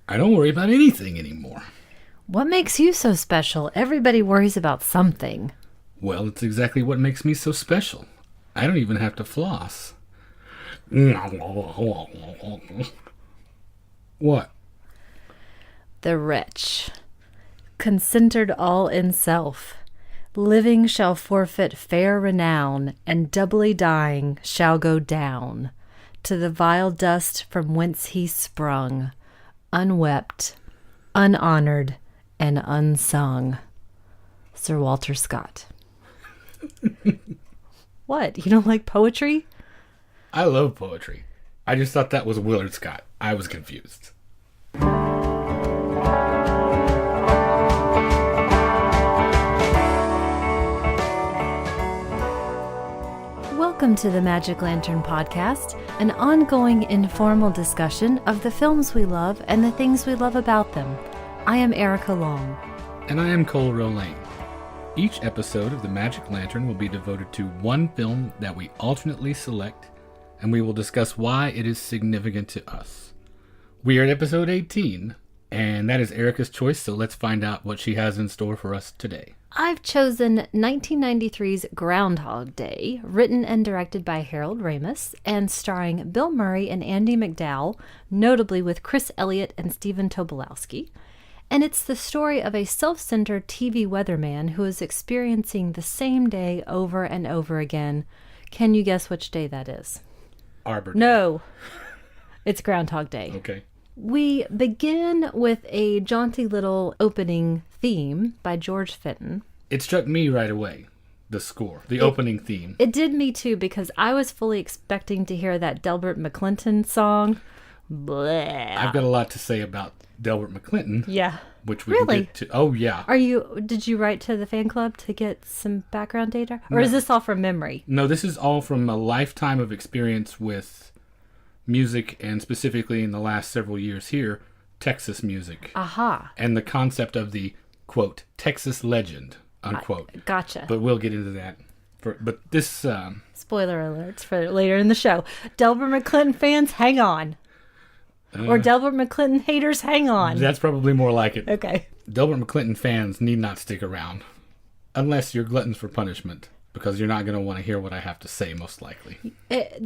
I don't worry about anything anymore. What makes you so special? Everybody worries about something. Well, it's exactly what makes me so special. I don't even have to floss. What? The wretch, concentered all in self, living shall forfeit fair renown, and doubly dying shall go down to the vile dust from whence he sprung, unwept, unhonored, and unsung. Sir Walter Scott. What? You don't like poetry? I love poetry. I just thought that was Willard Scott. I was confused. Welcome to the Magic Lantern Podcast, an ongoing informal discussion of the films we love and the things we love about them. I am Erica Long. And I am Cole Rolane. Each episode of the Magic Lantern will be devoted to one film that we alternately select, and we will discuss why it is significant to us. We are at episode 18, and that is Erica's choice, so let's find out what she has in store for us today. I've chosen 1993's Groundhog Day, written and directed by Harold Ramis, and starring Bill Murray and Andie MacDowell, notably with Chris Elliott and Stephen Tobolowsky. And it's the story of a self-centered TV weatherman who is experiencing the same day over and over again. Can you guess which day that is? Arbor Day. No, it's Groundhog Day. Okay. We begin with a jaunty little opening theme by George Fenton. It struck me right away, the score, the opening theme. It did me too, because I was fully expecting to hear that Delbert McClinton song. Bleh. I've got a lot to say about Delbert McClinton. Yeah. Which we can get to. Oh, yeah. Did you write to the fan club to get some background data? Or is this all from memory? No, this is all from a lifetime of experience with music, and specifically in the last several years here, Texas music. Aha. And the concept of the, quote, Texas legend, unquote. Gotcha. But we'll get into that. But this... Spoiler alerts for later in the show. Delbert McClinton fans, hang on. Or Delbert McClinton haters, hang on. That's probably more like it. Okay. Delbert McClinton fans need not stick around. Unless you're gluttons for punishment. Because you're not going to want to hear what I have to say, most likely.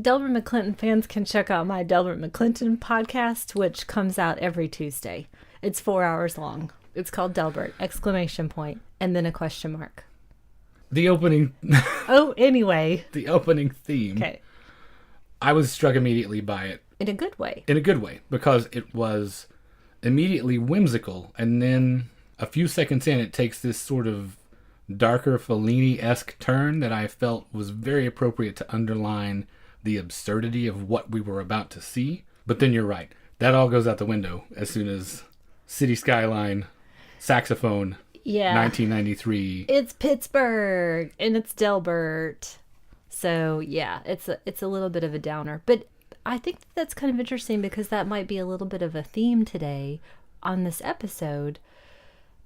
Delbert McClinton fans can check out my Delbert McClinton podcast, which comes out every Tuesday. It's 4 hours long. It's called Delbert, ! And then a question mark. The opening... Anyway. The opening theme. Okay. I was struck immediately by it. In a good way. In a good way, because it was immediately whimsical, and then a few seconds in, it takes this sort of darker Fellini-esque turn that I felt was very appropriate to underline the absurdity of what we were about to see. But then you're right. That all goes out the window as soon as City Skyline, saxophone, 1993. It's Pittsburgh, and it's Delbert. So, yeah, it's a little bit of a downer. But I think that's kind of interesting, because that might be a little bit of a theme today on this episode.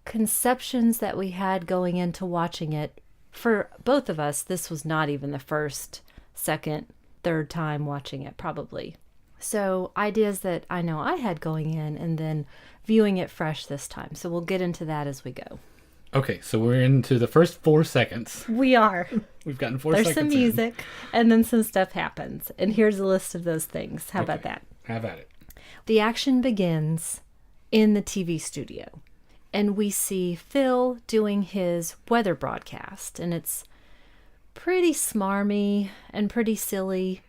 Conceptions that we had going into watching it. For both of us, this was not even the first, second, third time watching it, probably. So ideas that I know I had going in, and then viewing it fresh this time. So we'll get into that as we go. Okay, so we're into the first 4 seconds. We are. We've gotten 4 There's seconds some music, and then some stuff happens. And here's a list of those things. How about that? Have at it. The action begins in the TV studio. And we see Phil doing his weather broadcast. And it's pretty smarmy and pretty silly.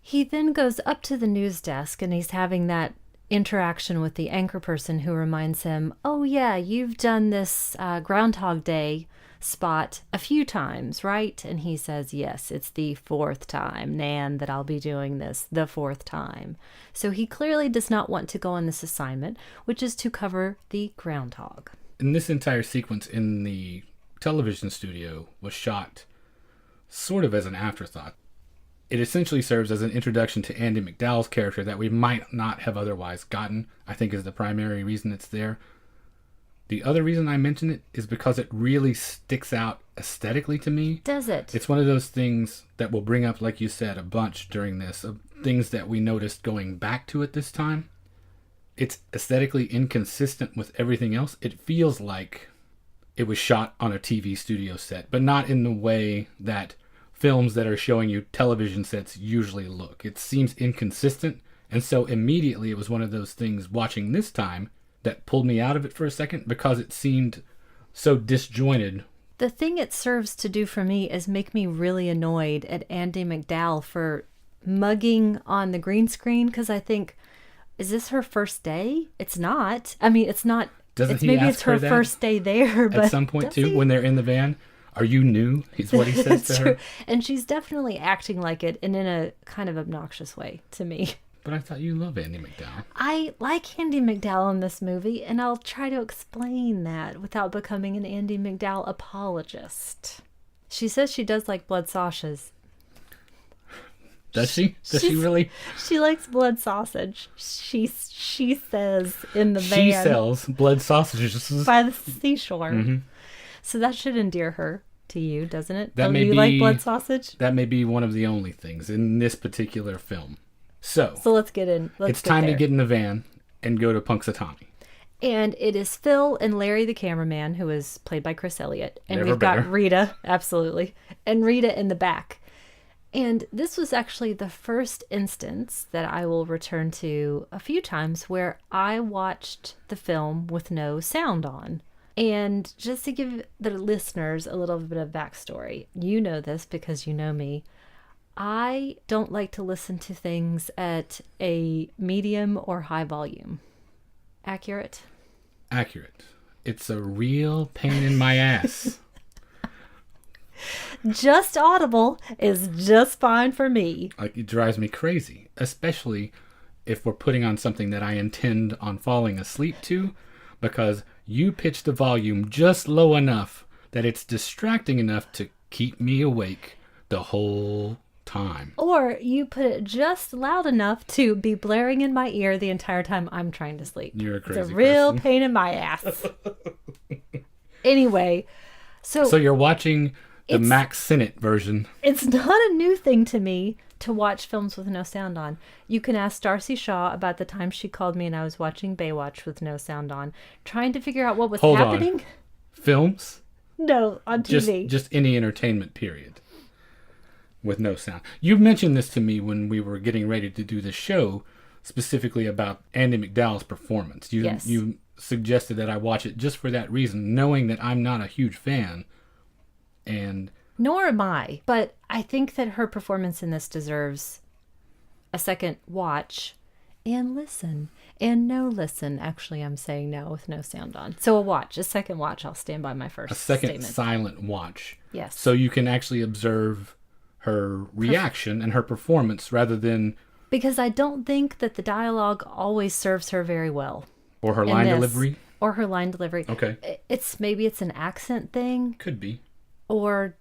He then goes up to the news desk, and he's having that interaction with the anchor person, who reminds him, oh yeah, you've done this Groundhog Day spot a few times, right? And he says, yes, it's the 4th time, Nan, that I'll be doing this the 4th time. So he clearly does not want to go on this assignment, which is to cover the groundhog. And this entire sequence in the television studio was shot sort of as an afterthought. It essentially serves as an introduction to Andie MacDowell's character that we might not have otherwise gotten, I think is the primary reason it's there. The other reason I mention it is because it really sticks out aesthetically to me. Does it? It's one of those things that will bring up, like you said, a bunch during this, of things that we noticed going back to it this time. it's aesthetically inconsistent with everything else. It feels like it was shot on a TV studio set, but not in the way that films that are showing you television sets usually look. It seems inconsistent, and so immediately it was one of those things watching this time that pulled me out of it for a second because it seemed so disjointed. The thing it serves to do for me is make me really annoyed at Andie MacDowell for mugging on the green screen, because I think, is this her first day? It's not. I mean, it's not. Doesn't he maybe ask it's her her that first day there, but at some point too, he? when they're in the van? Are you new? Is what he says to her. And she's definitely acting like it, and in a kind of obnoxious way to me. But I thought you love Andie MacDowell. I like Andie MacDowell in this movie, and I'll try to explain that without becoming an Andie MacDowell apologist. She says she does like blood sausages. Does she? Does she really? She likes blood sausage. She says in the van. She sells blood sausages by the seashore. Mm-hmm. So that should endear her to you, doesn't it? That may you be, like blood sausage? That may be one of the only things in this particular film. So let's get in. It's time to get in the van and go to Punxsutawney. And it is Phil and Larry the cameraman, who is played by Chris Elliott. And Never we've better. got Rita, absolutely. And Rita in the back. And this was actually the first instance that I will return to a few times where I watched the film with no sound on. And just to give the listeners a little bit of backstory, you know this because you know me. I don't like to listen to things at a medium or high volume. Accurate? Accurate. It's a real pain in my ass. Just audible is just fine for me. Like, it drives me crazy, especially if we're putting on something that I intend on falling asleep to, because you pitch the volume just low enough that it's distracting enough to keep me awake the whole time. Or you put it just loud enough to be blaring in my ear the entire time I'm trying to sleep. You're a crazy It's a real person. pain in my ass. Anyway, so you're watching the Max Sennett version. It's not a new thing to me to watch films with no sound on. You can ask Darcy Shaw about the time she called me and I was watching Baywatch with no sound on, trying to figure out what was happening. On. Films? No, on TV. Just any entertainment period with no sound. You mentioned this to me when we were getting ready to do the show, specifically about Andie MacDowell's performance. Yes. You suggested that I watch it just for that reason, knowing that I'm not a huge fan. And nor am I, but I think that her performance in this deserves a second watch and listen. And no listen. Actually, I'm saying no with no sound on. So a second watch. I'll stand by my first a second statement. silent watch. Yes. So you can actually observe her reaction and her performance rather than... Because I don't think that the dialogue always serves her very well. Or her line delivery? Or her line delivery. Okay. Maybe it's an accent thing. Could be. Or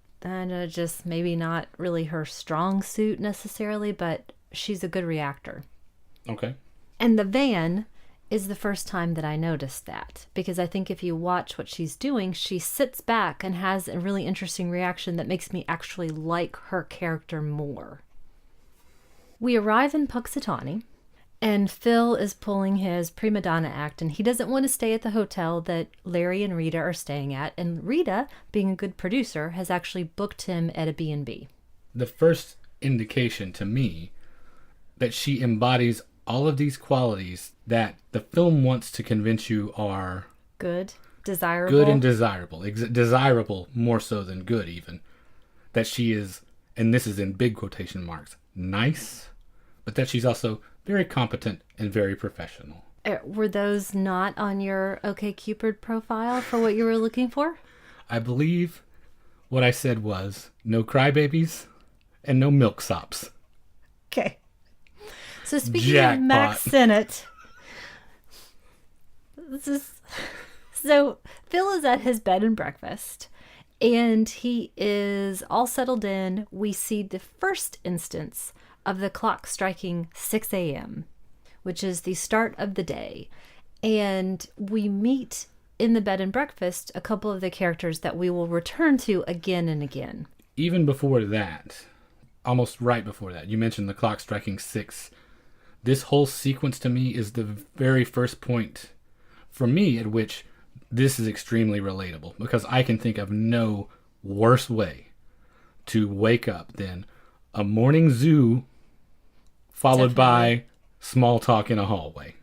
just maybe not really her strong suit necessarily, but she's a good reactor. Okay. And the van is the first time that I noticed that. Because I think if you watch what she's doing, she sits back and has a really interesting reaction that makes me actually like her character more. We arrive in Punxsutawney, and Phil is pulling his prima donna act, and he doesn't want to stay at the hotel that Larry and Rita are staying at. And Rita, being a good producer, has actually booked him at a B&B. The first indication to me that she embodies all of these qualities that the film wants to convince you are good, desirable. Good and desirable. Desirable more so than good, even. That she is, and this is in big quotation marks, nice, but that she's also very competent and very professional. Were those not on your OkCupid profile for what you were looking for? I believe what I said was no crybabies and no milksops. Okay. So speaking Jackpot. of Max Sennett, so Phil is at his bed and breakfast, and he is all settled in. We see the first instance of the clock striking 6 a.m., which is the start of the day. And we meet in the bed and breakfast a couple of the characters that we will return to again and again. Even before that, almost right before that, you mentioned the clock striking 6. this whole sequence to me is the very first point for me at which this is extremely relatable, because I can think of no worse way to wake up than a morning zoo followed by small talk in a hallway.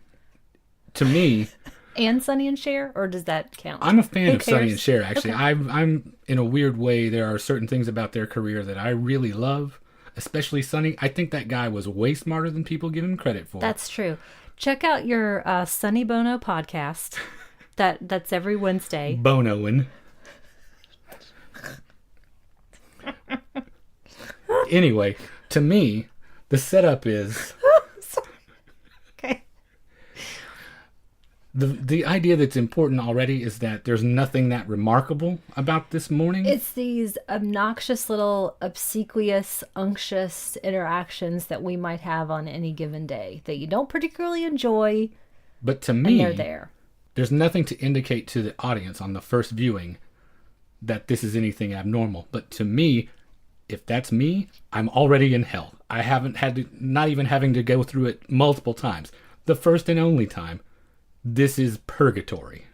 To me... And Sonny and Cher, or does that count? I'm a fan of Sonny cares? and Cher, actually. Okay. I'm in a weird way, there are certain things about their career that I really love, especially Sonny. I think that guy was way smarter than people give him credit for. That's true. Check out your Sonny Bono podcast. That's every Wednesday. Bonoing. Anyway, to me, the setup is... Okay. The idea that's important already is that there's nothing that remarkable about this morning. It's these obnoxious little obsequious, unctuous interactions that we might have on any given day that you don't particularly enjoy, But to and me, they're there. there's nothing to indicate to the audience on the first viewing that this is anything abnormal. But to me, if that's me, I'm already in hell. I haven't had to, not even having to go through it multiple times. The first and only time. This is purgatory,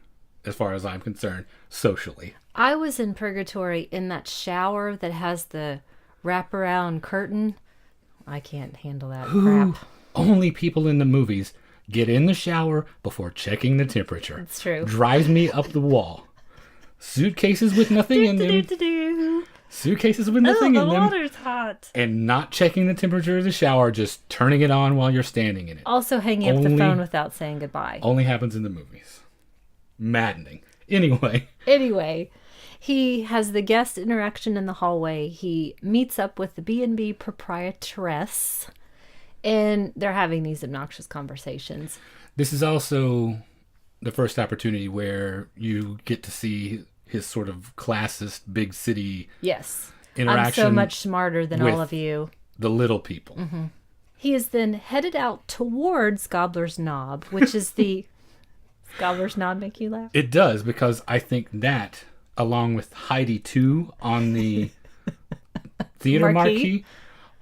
as far as I'm concerned, socially. I was in purgatory in that shower that has the wraparound curtain. I can't handle that crap. Only people in the movies get in the shower before checking the temperature. It's true. Drives me up the wall. Suitcases with nothing in them. Do-do-do-do. Suitcases with Oh, nothing the in them. water's hot. And not checking the temperature of the shower, just turning it on while you're standing in it. Also hanging up the Only- phone without saying goodbye. Only happens in the movies. Maddening. Anyway, Anyway, he has the guest interaction in the hallway. He meets up with the B&B proprietress, and they're having these obnoxious conversations. this is also the first opportunity where you get to see his sort of classist big city Yes. interaction I'm so much smarter than all with of you. the little people. He is then headed out towards Gobbler's Knob, which is the... Does Gobbler's Knob make you laugh? It does, because I think that, along with Heidi 2 on the theater marquee,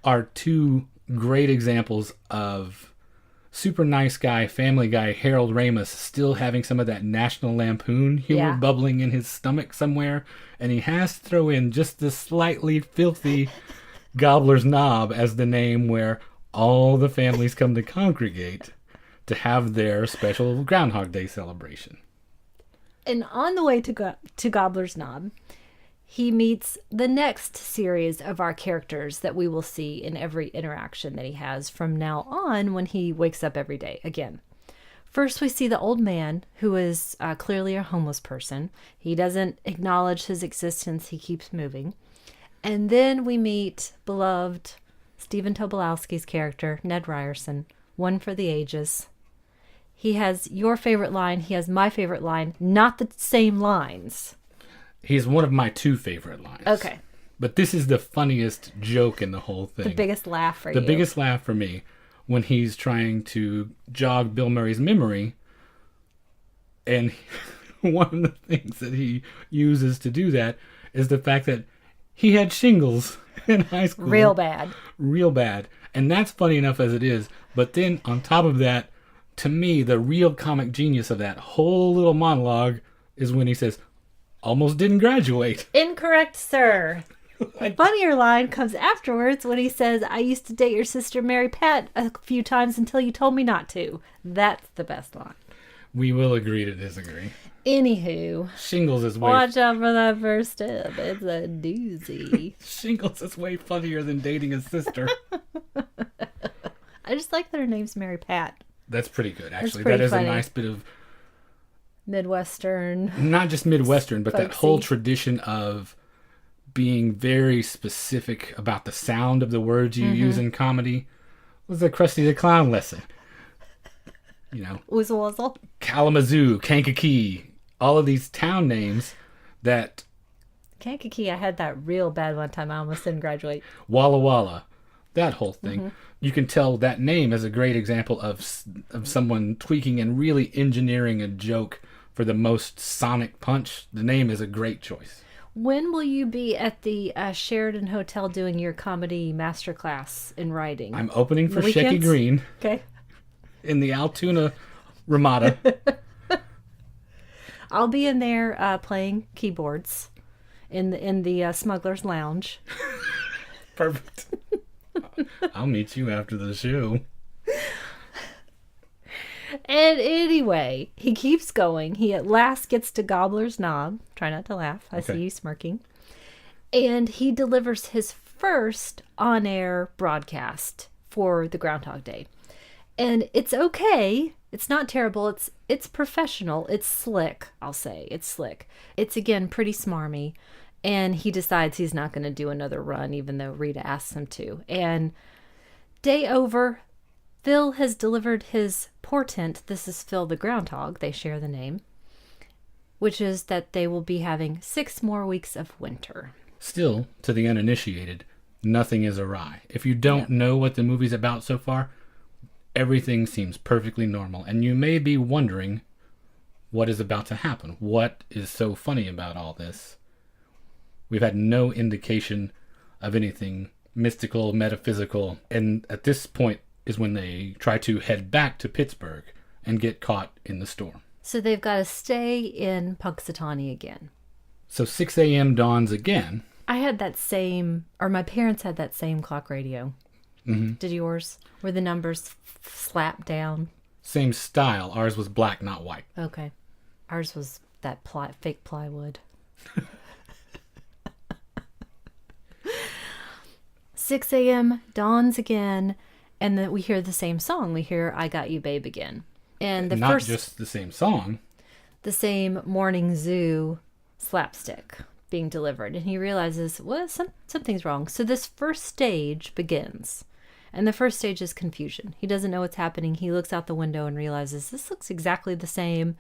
are two great examples of super nice guy, family guy Harold Ramis still having some of that National Lampoon humor Yeah. bubbling in his stomach somewhere, and he has to throw in just the slightly filthy Gobbler's Knob as the name where all the families come to congregate to have their special Groundhog Day celebration. And on the way to Gobbler's Knob, he meets the next series of our characters that we will see in every interaction that he has from now on when he wakes up every day again. First, we see the old man, who is clearly a homeless person. He doesn't acknowledge his existence. He keeps moving. And then we meet beloved Stephen Tobolowsky's character, Ned Ryerson, one for the ages. He has your favorite line. He has my favorite line. Not the same lines. He's one of my two favorite lines. Okay. But this is the funniest joke in the whole thing. The biggest laugh for you. The biggest laugh for me when he's trying to jog Bill Murray's memory. And one of the things that he uses to do that is the fact that he had shingles in high school. Real bad. Real bad. And that's funny enough as it is. But then on top of that, to me, the real comic genius of that whole little monologue is when he says, almost didn't graduate. Incorrect, sir. The funnier line comes afterwards when he says, I used to date your sister Mary Pat a few times until you told me not to. That's the best line. We will agree to disagree. Anywho, Shingles is way watch out for that first step. It's a doozy. Shingles is way funnier than dating a sister. I just like that her name's Mary Pat. That's pretty good, actually. pretty That is funny. a nice bit of Midwestern. not just Midwestern, but that Folksy. whole tradition of being very specific about the sound of the words you use in comedy. It was the Krusty the Clown lesson. You know, Wuzzle wuzzle. Kalamazoo, Kankakee, all of these town names that Kankakee, I had that real bad one time. I almost didn't graduate. Walla Walla, that whole thing. You can tell that name is a great example of someone tweaking and really engineering a joke for the most sonic punch. The name is a great choice. When will you be at the Sheridan Hotel doing your comedy masterclass in writing? I'm opening for The Shecky weekends? Green Okay. in the Altoona Ramada. I'll be in there playing keyboards in the Smuggler's Lounge. Perfect. I'll meet you after the show. And anyway, he keeps going. He at last gets to Gobbler's Knob. Try not to laugh. I see you smirking. And he delivers his first on-air broadcast for the Groundhog Day. And it's okay. It's not terrible. It's professional. It's slick, I'll say. It's slick. It's, again, pretty smarmy. And he decides he's not going to do another run, even though Rita asks him to. And day over, Phil has delivered his portent. This is Phil the Groundhog. They share the name. Which is that they will be having 6 more weeks of winter. Still, to the uninitiated, nothing is awry. If you don't know what the movie's about so far, everything seems perfectly normal. And you may be wondering what is about to happen. What is so funny about all this? We've had no indication of anything mystical, metaphysical. And at this point is when they try to head back to Pittsburgh and get caught in the storm. So they've got to stay in Punxsutawney again. So 6 a.m. dawns again. I had that same, or my parents had that same clock radio. Mm-hmm. Did yours? Where the numbers slap down? Same style. Ours was black, not white. Okay. Ours was that fake plywood. 6 a.m. dawns again, and then we hear the same song. We hear "I Got You, Babe" again, and not just the same song, the same morning zoo slapstick being delivered, and he realizes, well, something's wrong. So this first stage begins, and the first stage is confusion. He doesn't know what's happening. He looks out the window and realizes this looks exactly the same.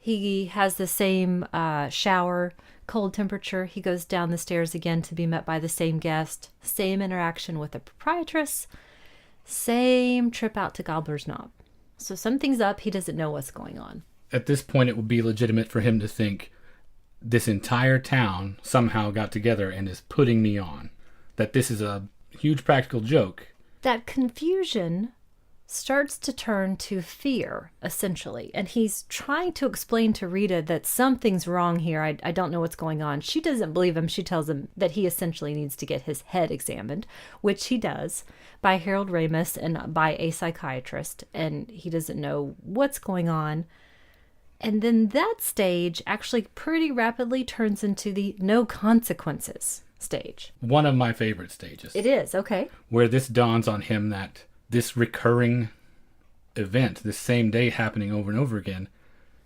He has the same shower, cold temperature. He goes down the stairs again to be met by the same guest, same interaction with the proprietress, same trip out to Gobbler's Knob. So something's up. He doesn't know what's going on. At this point, it would be legitimate for him to think this entire town somehow got together and is putting me on. That this is a huge practical joke. That confusion starts to turn to fear, essentially. And he's trying to explain to Rita that something's wrong here. I don't know what's going on. She doesn't believe him. She tells him that he essentially needs to get his head examined, which he does, by Harold Ramis and by a psychiatrist. And he doesn't know what's going on. And then that stage actually pretty rapidly turns into the no consequences stage. One of my favorite stages. It is, okay. Where this dawns on him that this recurring event, this same day happening over and over again,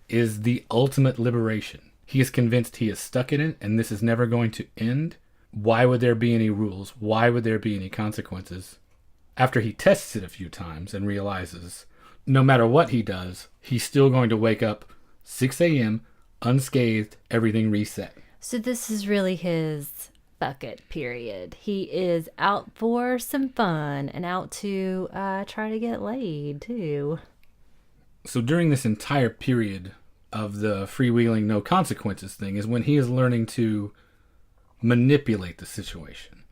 is the ultimate liberation. He is convinced he is stuck in it and this is never going to end. Why would there be any rules? Why would there be any consequences? After he tests it a few times and realizes no matter what he does, he's still going to wake up 6 a.m., unscathed, everything reset. So this is really his bucket period. He is out for some fun and out to try to get laid, too. So during this entire period of the freewheeling no consequences thing is when he is learning to manipulate the situation.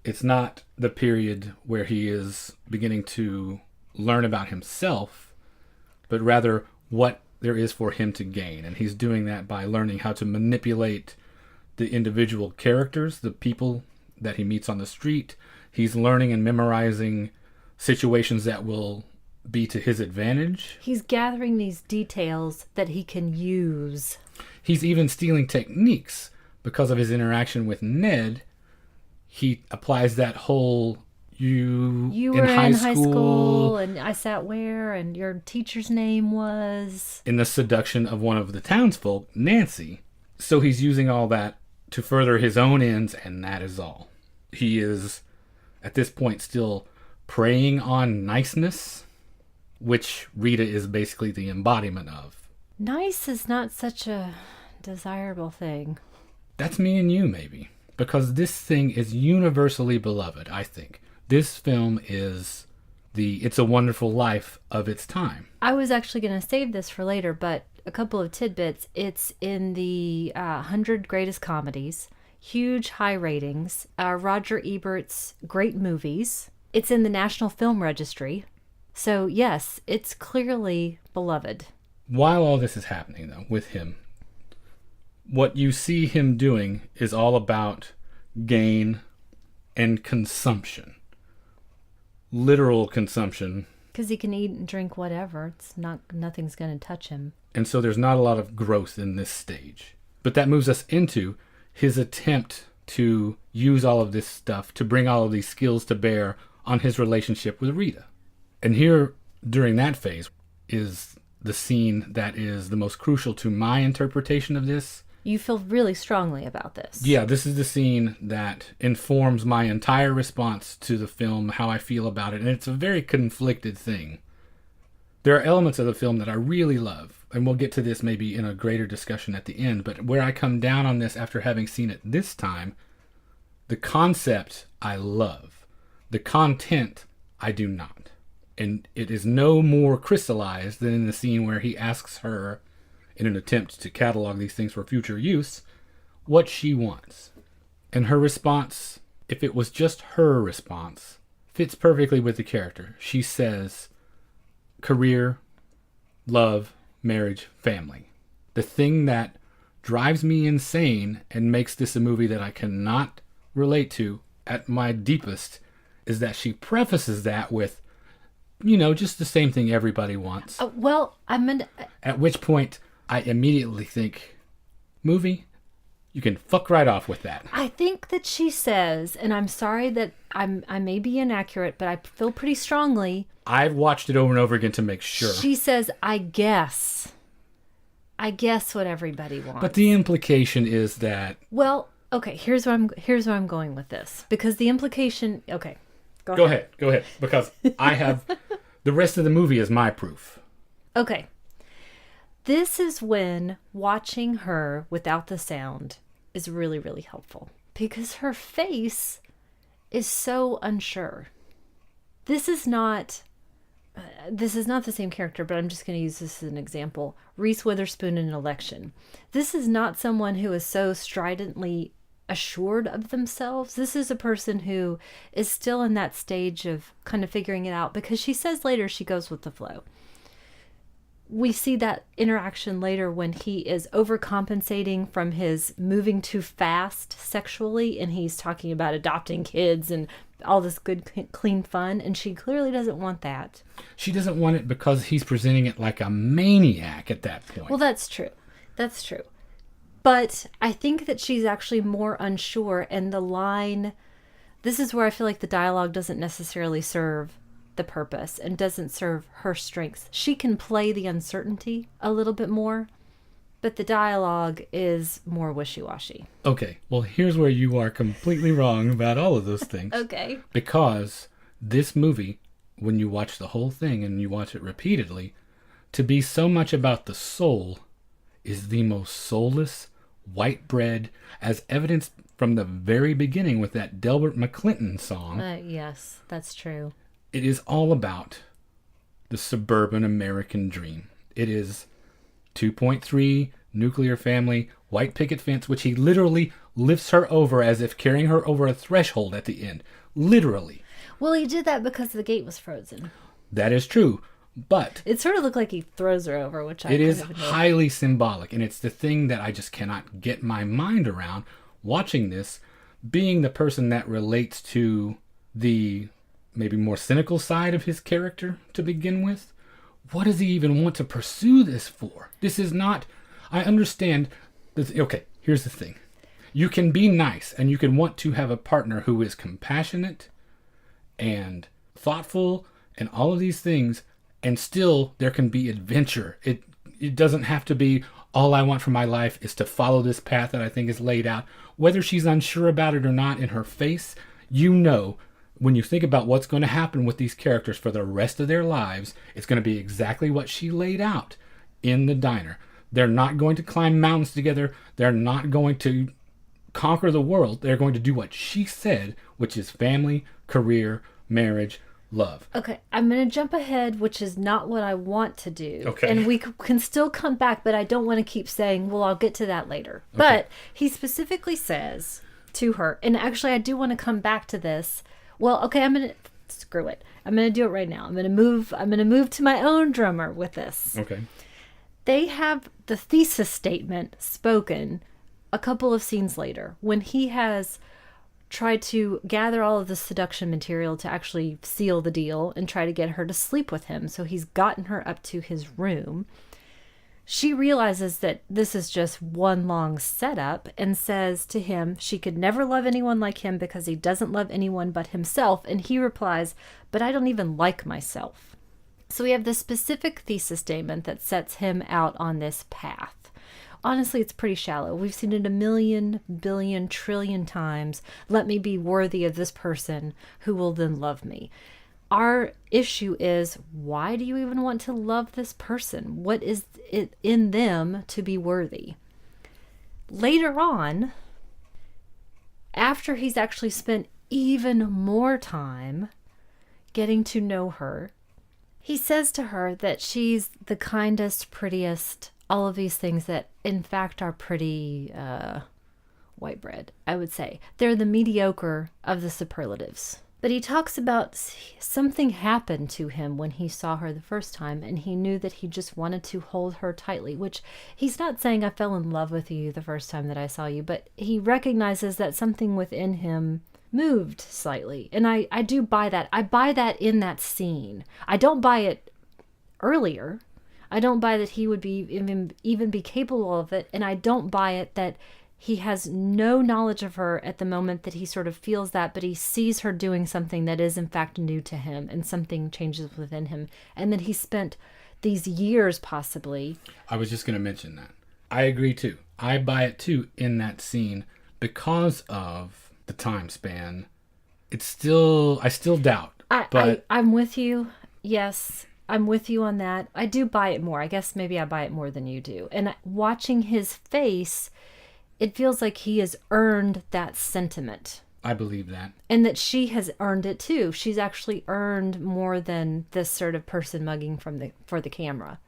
It's not the period where he is beginning to learn about himself, but rather what there is for him to gain. And he's doing that by learning how to manipulate the individual characters, the people that he meets on the street. He's learning and memorizing situations that will be to his advantage. He's gathering these details that he can use. He's even stealing techniques because of his interaction with Ned. He applies that whole you were in high school and I sat where and your teacher's name was in the seduction of one of the townsfolk, Nancy. So he's using all that to further his own ends, and that is all. He is at this point still preying on niceness, which Rita is basically the embodiment of. Nice is not such a desirable thing. That's me and you, maybe. Because this thing is universally beloved, I think. This film is the It's a Wonderful Life of its time. I was actually going to save this for later, but a couple of tidbits. It's in the 100 Greatest Comedies. Huge high ratings. Roger Ebert's great movies. It's in the National Film Registry. So, yes, it's clearly beloved. While all this is happening, though, with him, what you see him doing is all about gain and consumption. Literal consumption. Because he can eat and drink whatever. Nothing's going to touch him. And so there's not a lot of growth in this stage. But that moves us into his attempt to use all of this stuff to bring all of these skills to bear on his relationship with Rita. And here, during that phase, is the scene that is the most crucial to my interpretation of this. You feel really strongly about this. Yeah, this is the scene that informs my entire response to the film, how I feel about it. And it's a very conflicted thing. There are elements of the film that I really love, and we'll get to this maybe in a greater discussion at the end, but where I come down on this after having seen it this time, the concept I love. The content I do not. And it is no more crystallized than in the scene where he asks her, in an attempt to catalog these things for future use, what she wants. And her response, if it was just her response, fits perfectly with the character. She says, career, love, marriage, family. The thing that drives me insane and makes this a movie that I cannot relate to at my deepest is that she prefaces that with, just the same thing everybody wants. At which point, I immediately think, movie, you can fuck right off with that. I think that she says, and I'm sorry that I may be inaccurate, but I feel pretty strongly. I've watched it over and over again to make sure. She says, I guess what everybody wants. But the implication is that... Well, okay, here's where I'm going with this. Because the implication... Okay, go ahead. Because I have... The rest of the movie is my proof. Okay. This is when watching her without the sound is really, really helpful. Because her face is so unsure. This is not the same character, but I'm just going to use this as an example. Reese Witherspoon in Election. This is not someone who is so stridently assured of themselves. This is a person who is still in that stage of kind of figuring it out, because she says later she goes with the flow. We see that interaction later when he is overcompensating from his moving too fast sexually, and he's talking about adopting kids and all this good, clean fun, and she clearly doesn't want that. She doesn't want it because he's presenting it like a maniac at that point. Well, that's true. But I think that she's actually more unsure, and the line... This is where I feel like the dialogue doesn't necessarily serve the purpose and doesn't serve her strengths. She can play the uncertainty a little bit more, but the dialogue is more wishy-washy. Okay, well, here's where you are completely wrong about all of those things. Okay. Because this movie, when you watch the whole thing and you watch it repeatedly, to be so much about the soul is the most soulless, white bread, as evidenced from the very beginning with that Delbert McClinton song. Yes, that's true. It is all about the suburban American dream. It is 2.3, nuclear family, white picket fence, which he literally lifts her over as if carrying her over a threshold at the end. Literally. Well, he did that because the gate was frozen. That is true. But it sort of looked like he throws her over, which I it is highly symbolic, and it's the thing that I just cannot get my mind around watching this, being the person that relates to the maybe more cynical side of his character to begin with. What does he even want to pursue this for? This is not... I understand... Okay, here's the thing. You can be nice, and you can want to have a partner who is compassionate and thoughtful and all of these things, and still there can be adventure. It doesn't have to be, all I want for my life is to follow this path that I think is laid out. Whether she's unsure about it or not, in her face, when you think about what's going to happen with these characters for the rest of their lives, it's going to be exactly what she laid out in the diner. They're not going to climb mountains together. They're not going to conquer the world. They're going to do what she said, which is family, career, marriage, love. Okay, I'm going to jump ahead, which is not what I want to do. Okay. And we can still come back, but I don't want to keep saying, well, I'll get to that later. Okay. But he specifically says to her, and actually I do want to come back to this. Well, okay, I'm going to screw it. I'm going to do it right now. I'm going to move to my own drummer with this. Okay. They have the thesis statement spoken a couple of scenes later when he has tried to gather all of the seduction material to actually seal the deal and try to get her to sleep with him. So he's gotten her up to his room. She realizes that this is just one long setup and says to him she could never love anyone like him because he doesn't love anyone but himself. And he replies, but I don't even like myself. So we have this specific thesis statement that sets him out on this path. Honestly, it's pretty shallow. We've seen it a million, billion, trillion times. Let me be worthy of this person who will then love me. Our issue is, why do you even want to love this person? What is it in them to be worthy? Later on, after he's actually spent even more time getting to know her, he says to her that she's the kindest, prettiest, all of these things that in fact are pretty white bread, I would say. They're the mediocre of the superlatives. But he talks about something happened to him when he saw her the first time, and he knew that he just wanted to hold her tightly, which he's not saying I fell in love with you the first time that I saw you, but he recognizes that something within him moved slightly. And I do buy that. I buy that in that scene. I don't buy it earlier. I don't buy that he would be even be capable of it. And I don't buy it that he has no knowledge of her at the moment that he sort of feels that, but he sees her doing something that is in fact new to him and something changes within him. And then he spent these years possibly. I was just going to mention that. I agree too. I buy it too in that scene because of the time span. I still doubt. I'm with you. Yes, I'm with you on that. I do buy it more. I guess maybe I buy it more than you do. And watching his face, it feels like he has earned that sentiment. I believe that. And that she has earned it too. She's actually earned more than this sort of person mugging for the camera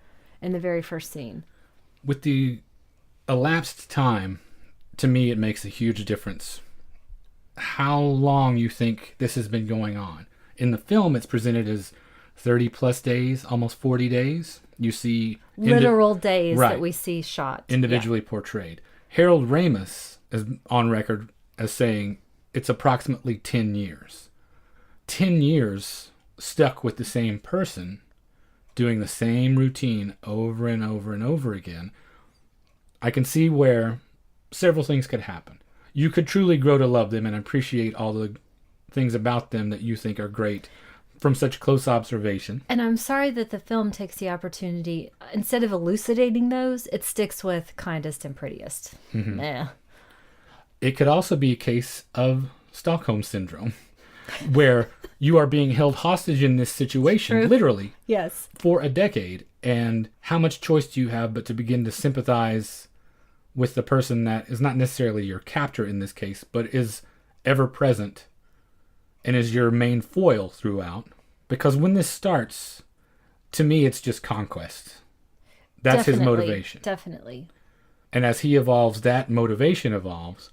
in the very first scene. With the elapsed time, to me, it makes a huge difference how long you think this has been going on. In the film, it's presented as 30 plus days, almost 40 days. You see literal days right, that we see shot. Individually portrayed. Harold Ramis is on record as saying it's approximately 10 years. 10 years stuck with the same person, doing the same routine over and over and over again. I can see where several things could happen. You could truly grow to love them and appreciate all the things about them that you think are great from such close observation. And I'm sorry that the film takes the opportunity, instead of elucidating those, it sticks with kindest and prettiest. Mm-hmm. It could also be a case of Stockholm Syndrome, where you are being held hostage in this situation, True. literally, yes, for a decade. And how much choice do you have but to begin to sympathize with the person that is not necessarily your captor in this case, but is ever present and is your main foil throughout? Because when this starts, to me, it's just conquest. That's his motivation. Definitely. And as he evolves, that motivation evolves.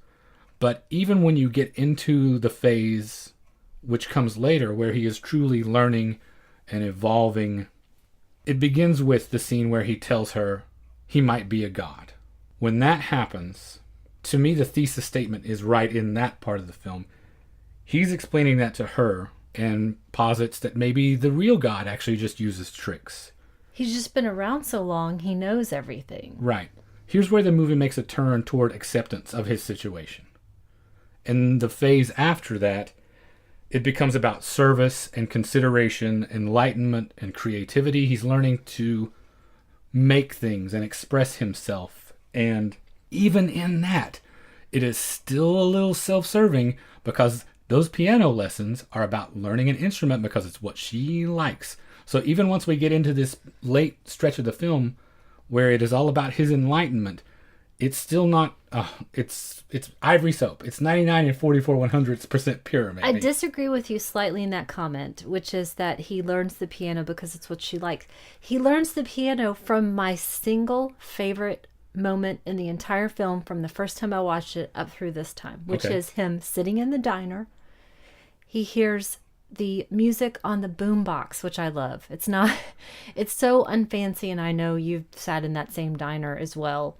But even when you get into the phase which comes later, where he is truly learning and evolving, it begins with the scene where he tells her he might be a god. When that happens, to me, the thesis statement is right in that part of the film. He's explaining that to her and posits that maybe the real God actually just uses tricks. He's just been around so long, he knows everything. Right. Here's where the movie makes a turn toward acceptance of his situation. And the phase after that, it becomes about service and consideration, enlightenment and creativity. He's learning to make things and express himself. And even in that, it is still a little self-serving because those piano lessons are about learning an instrument because it's what she likes. So even once we get into this late stretch of the film where it is all about his enlightenment, it's still not, it's ivory soap. It's 99 and 44/100% pure, maybe. I disagree with you slightly in that comment, which is that he learns the piano because it's what she likes. He learns the piano from my single favorite moment in the entire film from the first time I watched it up through this time, which is him sitting in the diner. He hears the music on the boombox, which I love. It's not, it's so unfancy, and I know you've sat in that same diner as well.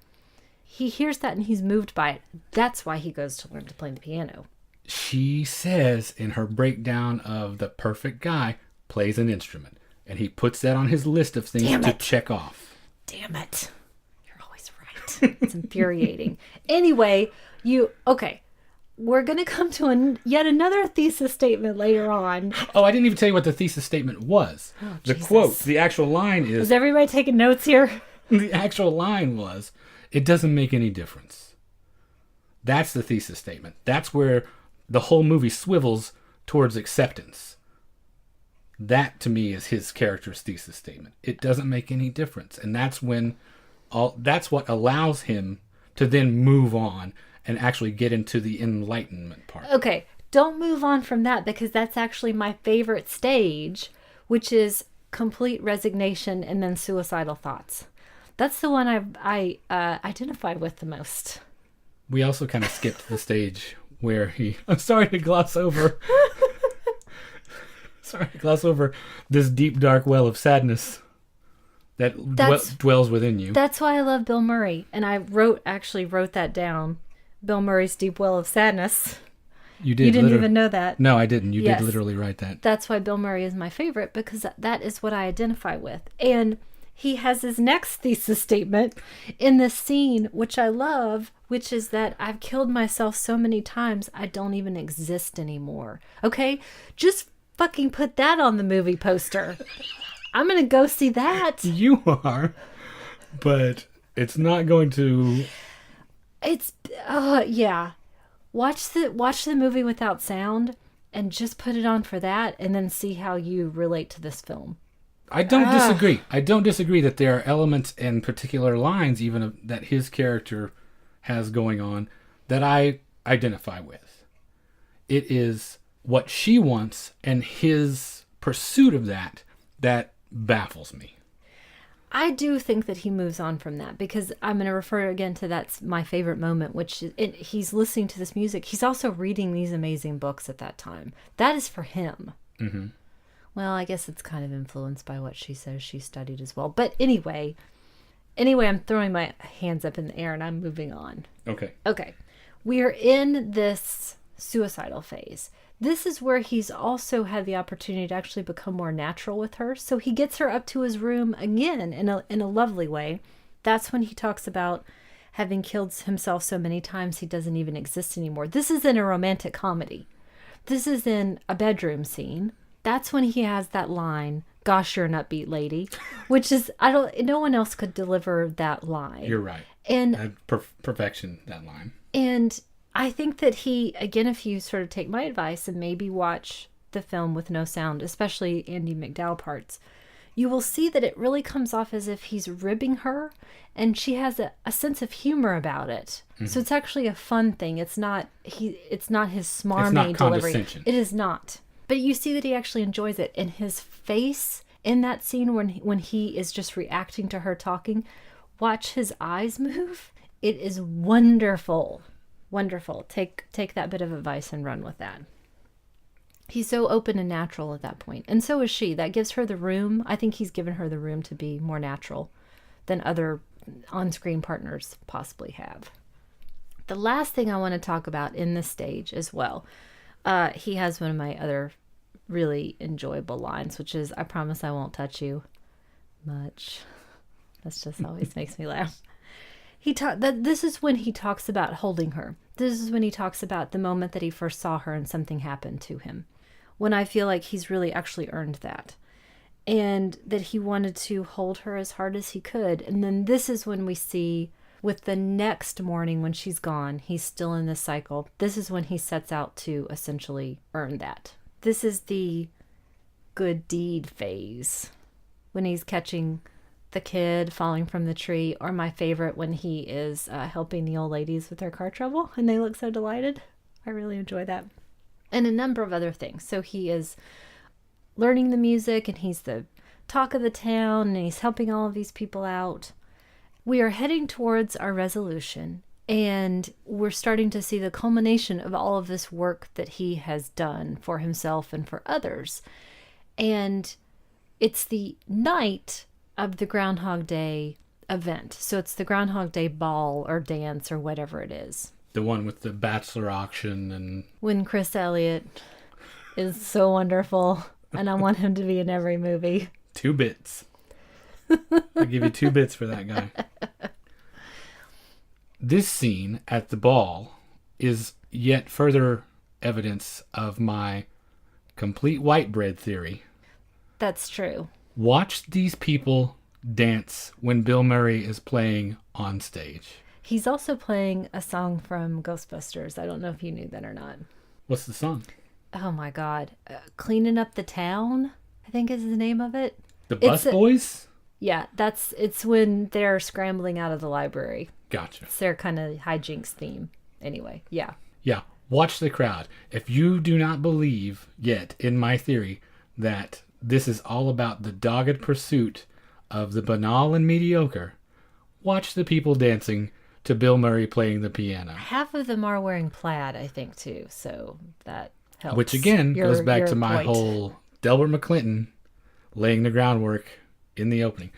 He hears that and he's moved by it. That's why he goes to learn to play the piano. She says in her breakdown of the perfect guy plays an instrument, and he puts that on his list of things to check off. Damn it. You're always right. It's infuriating. Anyway, okay. We're going to come to yet another thesis statement later on. Oh, I didn't even tell you what the thesis statement was. Oh, the Jesus. quote, the actual line is... Is everybody taking notes here? The actual line was, it doesn't make any difference. That's the thesis statement. That's where the whole movie swivels towards acceptance. That, to me, is his character's thesis statement. It doesn't make any difference. And that's that's what allows him to then move on and actually get into the enlightenment part. Okay, don't move on from that, because that's actually my favorite stage, which is complete resignation and then suicidal thoughts. That's the one I identify with the most. We also kind of skipped the stage where he... I'm sorry to gloss over... this deep, dark well of sadness that dwells within you. That's why I love Bill Murray. And I actually wrote that down. Bill Murray's Deep Well of Sadness. You did. You didn't even know that. No, I didn't. You did literally write that. That's why Bill Murray is my favorite, because that is what I identify with. And he has his next thesis statement in this scene, which I love, which is that I've killed myself so many times, I don't even exist anymore. Okay? Just fucking put that on the movie poster. I'm going to go see that. You are. But it's not going to... It's yeah. Watch the movie without sound and just put it on for that, and then see how you relate to this film. I don't disagree. I don't disagree that there are elements and particular lines even that his character has going on that I identify with. It is what she wants and his pursuit of that baffles me. I do think that he moves on from that, because I'm going to refer again to that's my favorite moment, which is he's listening to this music. He's also reading these amazing books at that time. That is for him. Mm-hmm. Well, I guess it's kind of influenced by what she says she studied as well. But anyway, I'm throwing my hands up in the air and I'm moving on. Okay. We are in this suicidal phase. This is where he's also had the opportunity to actually become more natural with her. So he gets her up to his room again in a lovely way. That's when he talks about having killed himself so many times he doesn't even exist anymore. This is in a romantic comedy. This is in a bedroom scene. That's when he has that line, "Gosh, you're an upbeat lady," which is, no one else could deliver that line. You're right. And perfection, that line. And I think that he, again, if you sort of take my advice and maybe watch the film with no sound, especially Andy McDowell parts, you will see that it really comes off as if he's ribbing her, and she has a sense of humor about it. Mm-hmm. So it's actually a fun thing. It's not his smarmy delivery. It is not. But you see that he actually enjoys it. And his face in that scene when he is just reacting to her talking, watch his eyes move. It is wonderful. Wonderful. Take that bit of advice and run with that. He's so open and natural at that point. And so is she. That gives her the room. I think he's given her the room to be more natural than other on-screen partners possibly have. The last thing I want to talk about in this stage as well, he has one of my other really enjoyable lines, which is, "I promise I won't touch you much." That's just always makes me laugh. This is when he talks about holding her. This is when he talks about the moment that he first saw her and something happened to him. When I feel like he's really actually earned that. And that he wanted to hold her as hard as he could. And then this is when we see, with the next morning when she's gone, he's still in this cycle. This is when he sets out to essentially earn that. This is the good deed phase. When he's catching the kid falling from the tree, or my favorite when he is helping the old ladies with their car trouble and they look so delighted. I really enjoy that. And a number of other things. So he is learning the music and he's the talk of the town and he's helping all of these people out. We are heading towards our resolution, And we're starting to see the culmination of all of this work that he has done for himself and for others. And it's the night of the Groundhog Day event. So it's the Groundhog Day ball or dance or whatever it is. The one with the bachelor auction and... When Chris Elliott is so wonderful, and I want him to be in every movie. 2 bits. I'll give you 2 bits for that guy. This scene at the ball is yet further evidence of my complete white bread theory. That's true. Watch these people dance when Bill Murray is playing on stage. He's also playing a song from Ghostbusters. I don't know if you knew that or not. What's the song? Oh my God. Cleaning Up the Town, I think is the name of it. The Bus Boys? Yeah, it's when they're scrambling out of the library. Gotcha. It's their kind of hijinks theme. Anyway, yeah. Yeah, watch the crowd. If you do not believe yet in my theory that this is all about the dogged pursuit of the banal and mediocre, watch the people dancing to Bill Murray playing the piano. Half of them are wearing plaid, I think, too. So that helps. Which, again, goes back to my whole Delbert McClinton laying the groundwork in the opening.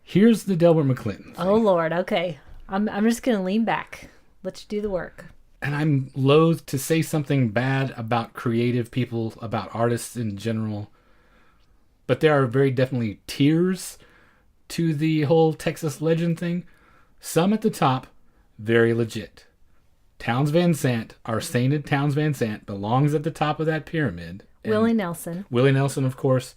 Here's the Delbert McClinton thing. Oh, Lord. Okay. I'm just going to lean back. Let you do the work. And I'm loath to say something bad about creative people, about artists in general. But there are very definitely tiers to the whole Texas legend thing. Some at the top, very legit. Townes Van Sant, our sainted Townes Van Sant, belongs at the top of that pyramid. Willie Nelson. Willie Nelson, of course.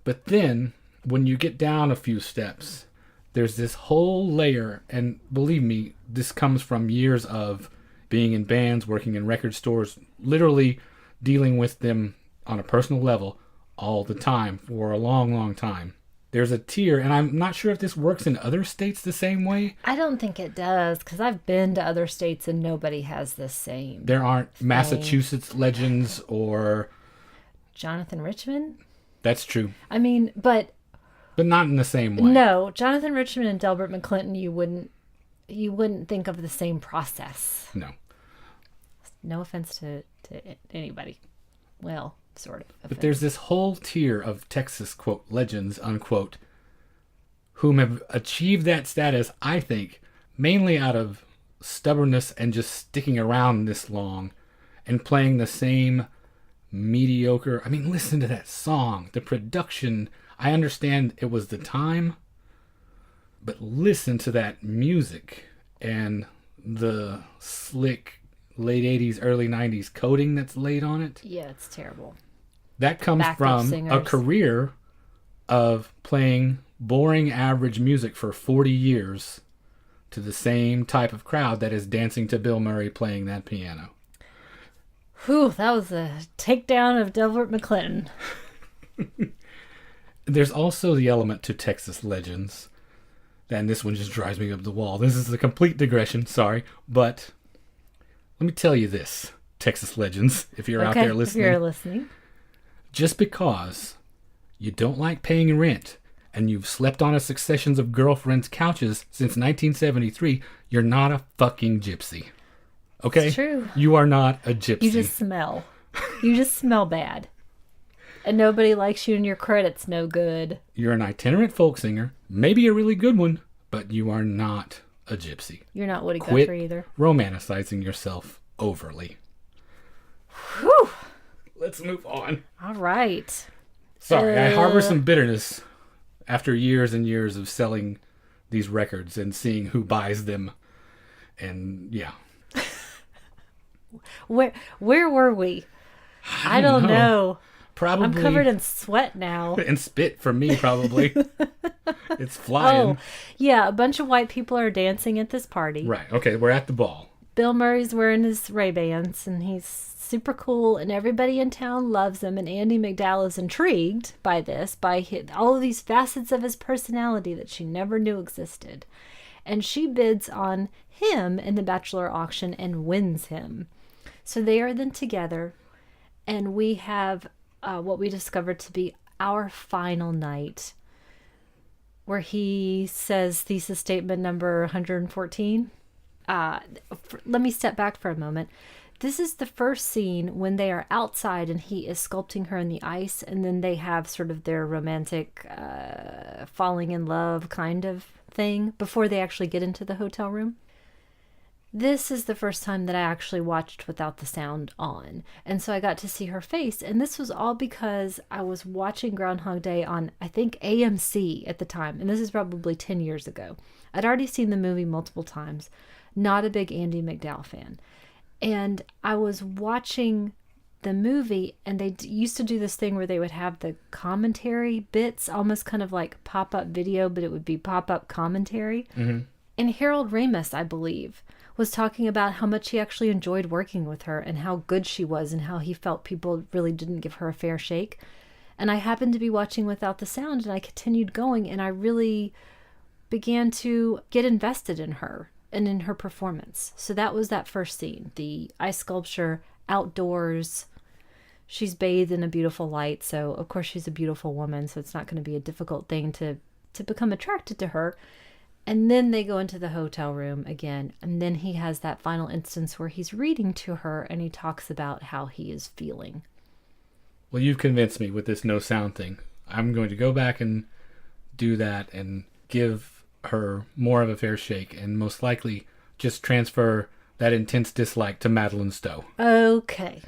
But then, when you get down a few steps, there's this whole layer, and believe me, this comes from years of being in bands, working in record stores, literally dealing with them on a personal level all the time for a long, long time. There's a tier, and I'm not sure if this works in other states the same way. I don't think it does, because I've been to other states and nobody has the same. There aren't Massachusetts legends or... Jonathan Richman? That's true. I mean, but not in the same way. No, Jonathan Richman and Delbert McClinton, you wouldn't think of the same process. No. No offense to anybody. Well, sort of. But there's this whole tier of Texas, quote, legends, unquote, whom have achieved that status, I think, mainly out of stubbornness and just sticking around this long and playing the same mediocre... I mean, listen to that song. The production... I understand it was the time, but listen to that music and the slick late 80s, early 90s coding that's laid on it. Yeah, it's terrible. That comes from a career of playing boring average music for 40 years to the same type of crowd that is dancing to Bill Murray playing that piano. Whew, that was a takedown of Delbert McClinton. There's also the element to Texas legends, and this one just drives me up the wall. This is a complete digression, sorry, but let me tell you this, Texas legends, if you're out there listening. If you're listening. Just because you don't like paying rent and you've slept on a succession of girlfriends' couches since 1973, you're not a fucking gypsy. Okay? It's true. You are not a gypsy. You just smell. You just smell bad. And nobody likes you and your credit's no good. You're an itinerant folk singer, maybe a really good one, but you are not a gypsy. You're not Woody Guthrie either. Romanticizing yourself overly. Whew. Let's move on. All right. Sorry, I harbor some bitterness after years and years of selling these records and seeing who buys them. And yeah. Where were we? I don't know. Probably. I'm covered in sweat now. And spit for me, probably. It's flying. Oh, yeah. A bunch of white people are dancing at this party. Right. Okay, we're at the ball. Bill Murray's wearing his Ray-Bans, and he's super cool, and everybody in town loves him, and Andie MacDowell is intrigued by this, by all of these facets of his personality that she never knew existed. And she bids on him in the bachelor auction and wins him. So they are then together, and we have... what we discovered to be our final night, where he says thesis statement number 114. let me step back for a moment. This is the first scene when they are outside and he is sculpting her in the ice, and then they have sort of their romantic falling in love kind of thing before they actually get into the hotel room. This is the first time that I actually watched without the sound on. And so I got to see her face. And this was all because I was watching Groundhog Day on, I think, AMC at the time. And this is probably 10 years ago. I'd already seen the movie multiple times. Not a big Andie MacDowell fan. And I was watching the movie, and they used to do this thing where they would have the commentary bits, almost kind of like pop-up video, but it would be pop-up commentary. Mm-hmm. And Harold Ramis, I believe, was talking about how much he actually enjoyed working with her and how good she was and how he felt people really didn't give her a fair shake. And I happened to be watching without the sound, and I continued going, and I really began to get invested in her and in her performance. So that was that first scene, the ice sculpture, outdoors. She's bathed in a beautiful light, so of course she's a beautiful woman, so it's not going to be a difficult thing to become attracted to her. And then they go into the hotel room again, and then he has that final instance where he's reading to her and he talks about how he is feeling. Well, you've convinced me with this no sound thing. I'm going to go back and do that and give her more of a fair shake, and most likely just transfer that intense dislike to Madeline Stowe. Okay.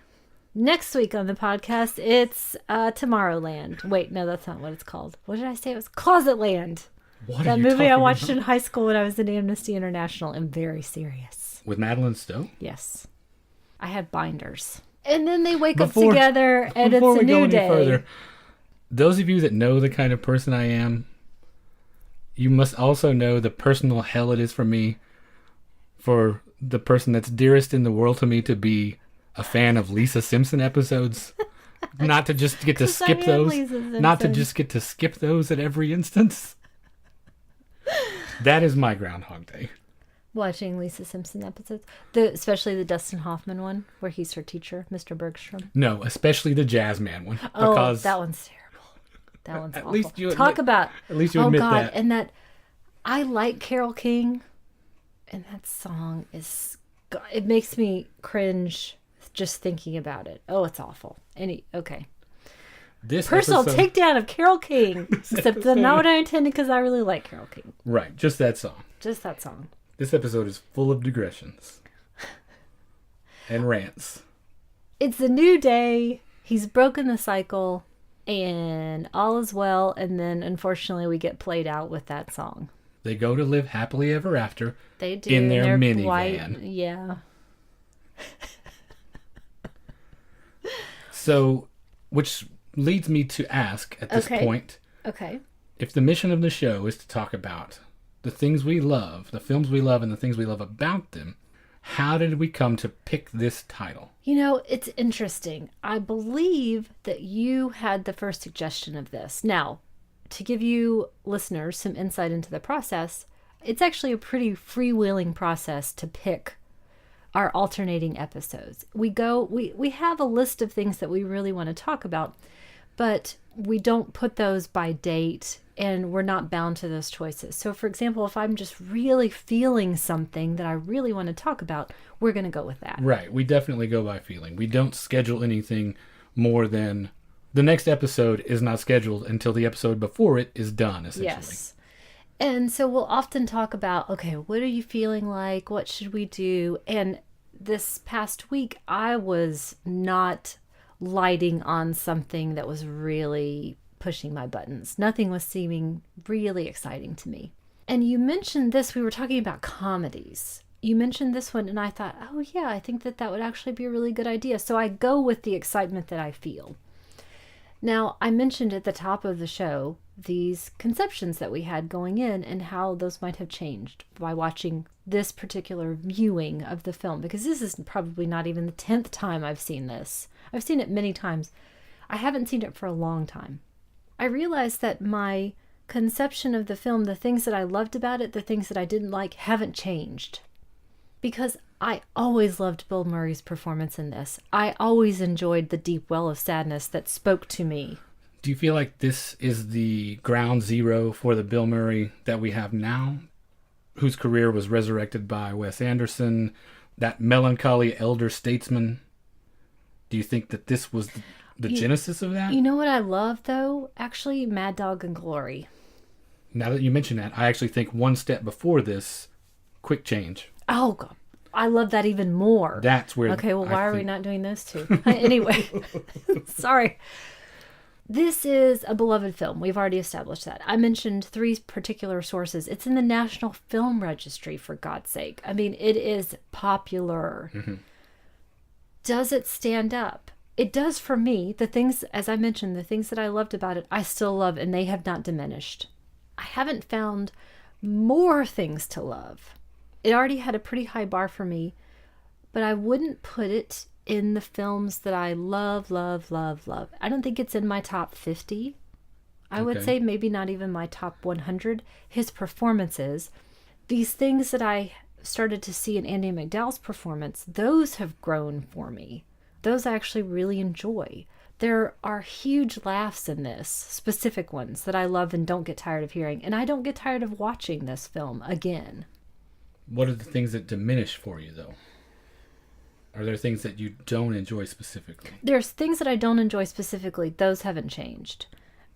Next week on the podcast, it's Tomorrowland. Wait, no, that's not what it's called. What did I say? It was Closetland. What that are you movie I talking watched about? in high school when I was in Amnesty International, and very serious. With Madeline Stowe? Yes. I had binders. And then they wake up Before- together, and Before it's a we go new any day. further, those of you that know the kind of person I am, you must also know the personal hell it is for me, for the person that's dearest in the world to me, to be a fan of Lisa Simpson episodes. Not to just get to 'Cause I skip am those. Lisa Simpson. Not to just get to skip those at every instance. That is my Groundhog Day. Watching Lisa Simpson episodes, especially the Dustin Hoffman one, where he's her teacher, Mr. Bergstrom. No, especially the jazz man one. Oh, Because that one's terrible. That one's At awful. least you Talk admit- about. at least you Oh admit God, that. and that I like Carole King, and that song it makes me cringe just thinking about it. Oh, it's awful. Okay. this Personal episode, takedown of Carole King. Except that's episode- not what I intended, because I really like Carole King. Right, just that song. Just that song. This episode is full of digressions. And rants. It's a new day. He's broken the cycle, and all is well. And then, unfortunately, we get played out with that song. They go to live happily ever after. They do. In their minivan. White, yeah. So, which leads me to ask at this Okay. point, Okay. if the mission of the show is to talk about the things we love, the films we love, and the things we love about them, how did we come to pick this title? You know, it's interesting. I believe that you had the first suggestion of this. Now, to give you listeners some insight into the process, it's actually a pretty freewheeling process to pick our alternating episodes. We have a list of things that we really want to talk about, but we don't put those by date, and we're not bound to those choices. So, for example, if I'm just really feeling something that I really want to talk about, we're going to go with that. Right, we definitely go by feeling. We don't schedule anything more than the next episode is not scheduled until the episode before it is done, essentially. Yes. And so we'll often talk about, okay, what are you feeling like? What should we do? And this past week, I was not lighting on something that was really pushing my buttons. Nothing was seeming really exciting to me. And you mentioned this, we were talking about comedies. You mentioned this one, and I thought, oh yeah, I think that would actually be a really good idea. So I go with the excitement that I feel. Now, I mentioned at the top of the show these conceptions that we had going in and how those might have changed by watching this particular viewing of the film, because this is probably not even the 10th time I've seen this. I've seen it many times. I haven't seen it for a long time. I realized that my conception of the film, the things that I loved about it, the things that I didn't like, haven't changed. Because I always loved Bill Murray's performance in this. I always enjoyed the deep well of sadness that spoke to me. Do you feel like this is the ground zero for the Bill Murray that we have now? whose career was resurrected by Wes Anderson, that melancholy elder statesman. Do you think that this was the genesis of that? You know what I love, though? Actually, Mad Dog and Glory. Now that you mention that, I actually think one step before this, Quick Change. Oh, God. I love that even more. That's where... Okay, well, why are we not doing those two? Anyway, sorry. This is a beloved film. We've already established that. I mentioned 3 particular sources. It's in the National Film Registry, for God's sake. I mean, it is popular. Mm-hmm. Does it stand up? It does for me. The things, as I mentioned, the things that I loved about it, I still love, and they have not diminished. I haven't found more things to love. It already had a pretty high bar for me, but I wouldn't put it in the films that I love, love, love, love. I don't think it's in my top 50. I would say maybe not even my top 100. His performances, these things that I started to see in Andie MacDowell's performance, those have grown for me. Those I actually really enjoy. There are huge laughs in this, specific ones that I love and don't get tired of hearing. And I don't get tired of watching this film again. What are the things that diminish for you, though? Are there things that you don't enjoy specifically? There's things that I don't enjoy specifically. Those haven't changed.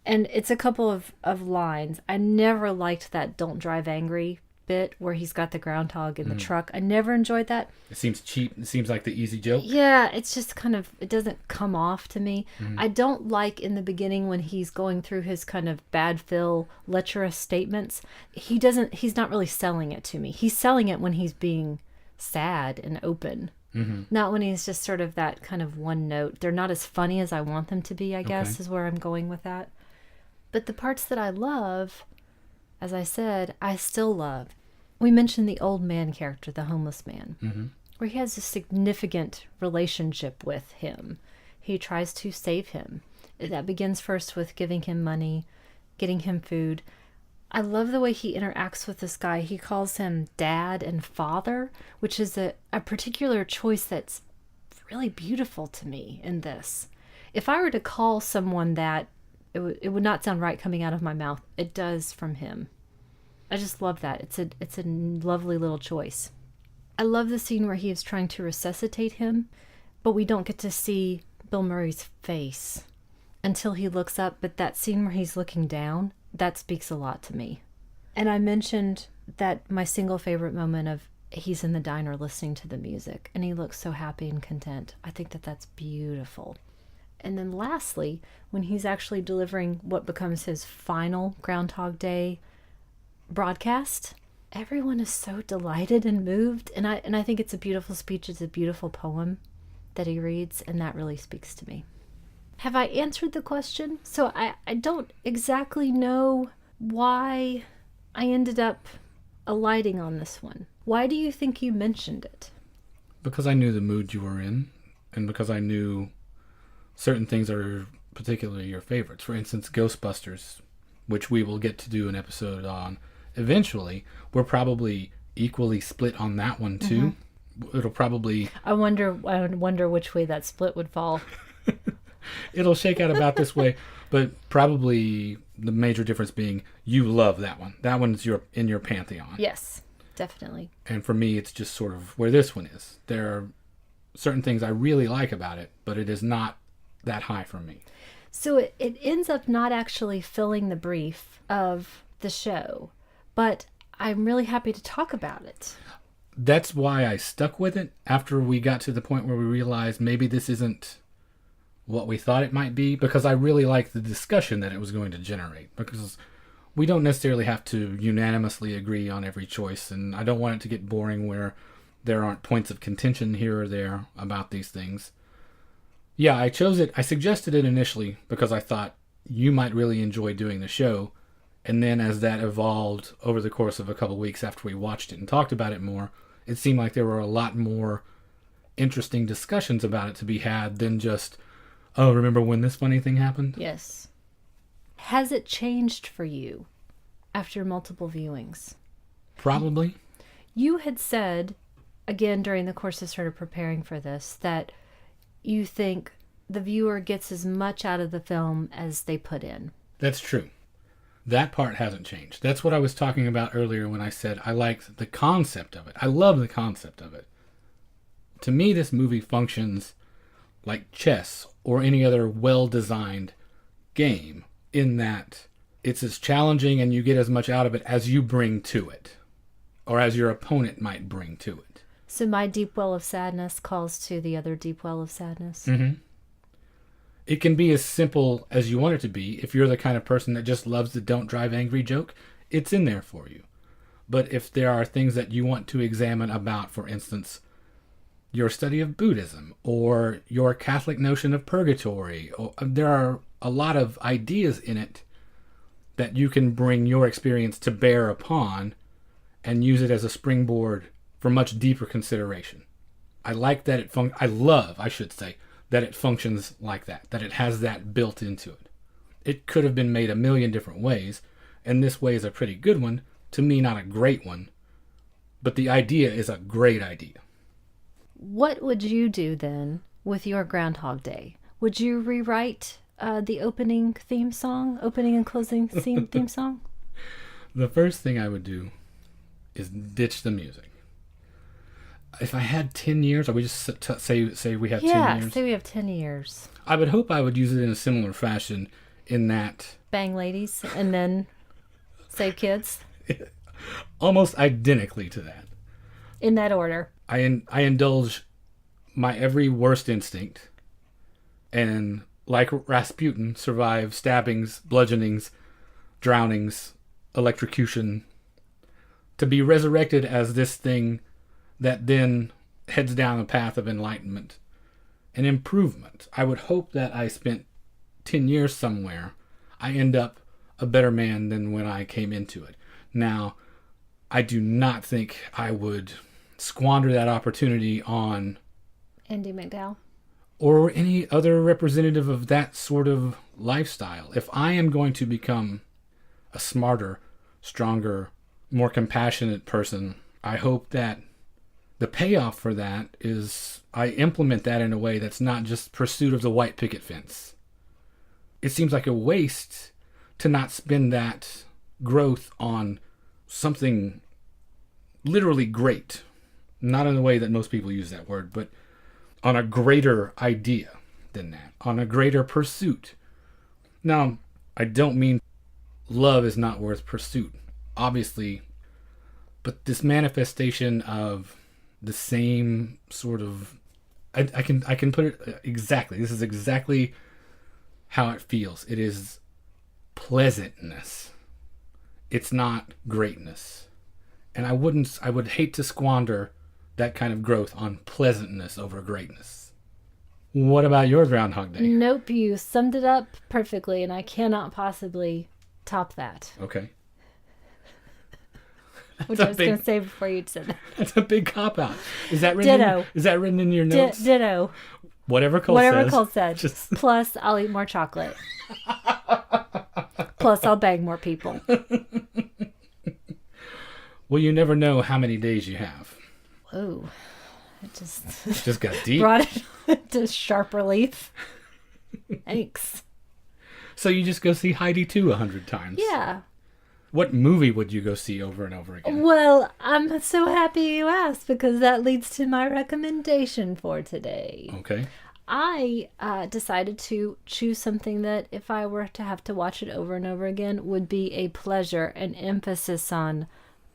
And it's a couple of lines. I never liked that "Don't Drive Angry" bit where he's got the groundhog in the truck. I never enjoyed that. It seems cheap. It seems like the easy joke. Yeah, it's just kind of, it doesn't come off to me. I don't like in the beginning when he's going through his kind of bad Phil lecherous statements. He's not really selling it to me. He's selling it when he's being sad and open. Mm-hmm. Not when he's just sort of that kind of one note. They're not as funny as I want them to be, I guess, is where I'm going with that. But the parts that I love, as I said, I still love. We mentioned the old man character, the homeless man, where he has a significant relationship with him. He tries to save him. That begins first with giving him money, getting him food. I love the way he interacts with this guy. He calls him dad and father, which is a particular choice that's really beautiful to me in this. If I were to call someone that, it would not sound right coming out of my mouth. It does from him. I just love that. It's a lovely little choice. I love the scene where he is trying to resuscitate him, but we don't get to see Bill Murray's face until he looks up. But that scene where he's looking down, that speaks a lot to me. And I mentioned that my single favorite moment of he's in the diner listening to the music and he looks so happy and content. I think that that's beautiful. And then lastly, when he's actually delivering what becomes his final Groundhog Day broadcast, everyone is so delighted and moved. And I think it's a beautiful speech. It's a beautiful poem that he reads, and that really speaks to me. Have I answered the question? So I don't exactly know why I ended up alighting on this one. Why do you think you mentioned it? Because I knew the mood you were in, and because I knew certain things are particularly your favorites. For instance, Ghostbusters, which we will get to do an episode on eventually. We're probably equally split on that one too. It'll probably... I wonder which way that split would fall. It'll shake out about this way, but probably the major difference being you love that one. That one's in your pantheon. Yes, definitely. And for me, it's just sort of where this one is. There are certain things I really like about it, but it is not that high for me. So it ends up not actually filling the brief of the show, but I'm really happy to talk about it. That's why I stuck with it after we got to the point where we realized maybe this isn't what we thought it might be, because I really liked the discussion that it was going to generate, because we don't necessarily have to unanimously agree on every choice, and I don't want it to get boring where there aren't points of contention here or there about these things. Yeah, I chose it. I suggested it initially because I thought you might really enjoy doing the show. And then as that evolved over the course of a couple weeks after we watched it and talked about it more, it seemed like there were a lot more interesting discussions about it to be had than just, oh, remember when this funny thing happened? Yes. Has it changed for you after multiple viewings? Probably. You had said, again, during the course of sort of preparing for this, that you think the viewer gets as much out of the film as they put in. That's true. That part hasn't changed. That's what I was talking about earlier when I said I liked the concept of it. I love the concept of it. To me, this movie functions like chess or any other well-designed game in that it's as challenging and you get as much out of it as you bring to it, or as your opponent might bring to it. So my deep well of sadness calls to the other deep well of sadness. Mm-hmm. It can be as simple as you want it to be. If you're the kind of person that just loves the don't drive angry joke, it's in there for you. But if there are things that you want to examine about, for instance, your study of Buddhism or your Catholic notion of purgatory, there are a lot of ideas in it that you can bring your experience to bear upon and use it as a springboard for much deeper consideration. I like that I should say, that it functions like that it has that built into it. It could have been made a million different ways, and this way is a pretty good one. To me, not a great one, but the idea is a great idea. What would you do then with your Groundhog Day? Would you rewrite the opening and closing theme song? The first thing I would do is ditch the music. If I had 10 years, or we just say we have 10 years? Yeah, say we have 10 years. I would hope I would use it in a similar fashion in that... Bang ladies, and then save kids? Almost identically to that. In that order. I indulge my every worst instinct, and like Rasputin, survive stabbings, bludgeonings, drownings, electrocution, to be resurrected as this thing that then heads down a path of enlightenment and improvement. I would hope that I spent 10 years somewhere. I end up a better man than when I came into it. Now, I do not think I would squander that opportunity on Andy McDowell or any other representative of that sort of lifestyle. If I am going to become a smarter, stronger, more compassionate person, I hope that the payoff for that is I implement that in a way that's not just pursuit of the white picket fence. It seems like a waste to not spend that growth on something literally great. Not in the way that most people use that word, but on a greater idea than that, on a greater pursuit. Now, I don't mean love is not worth pursuit, obviously, but this manifestation of the same sort of... I can put it exactly. This is exactly how it feels. It is pleasantness. It's not greatness. And I would hate to squander that kind of growth on pleasantness over greatness. What about your Groundhog Day? Nope, you summed it up perfectly, and I cannot possibly top that. Okay. Which I was going to say before you said that. That's a big cop-out. Is that written? Ditto. Is that written in your notes? Ditto. Whatever Cole said. Just... Plus, I'll eat more chocolate. Plus, I'll bang more people. Well, you never know how many days you have. Whoa. It just got deep. Brought it to sharp relief. Thanks. So you just go see Heidi 2 100 times? Yeah. What movie would you go see over and over again? Well, I'm so happy you asked, because that leads to my recommendation for today. Okay. I decided to choose something that, if I were to have to watch it over and over again, would be a pleasure, an emphasis on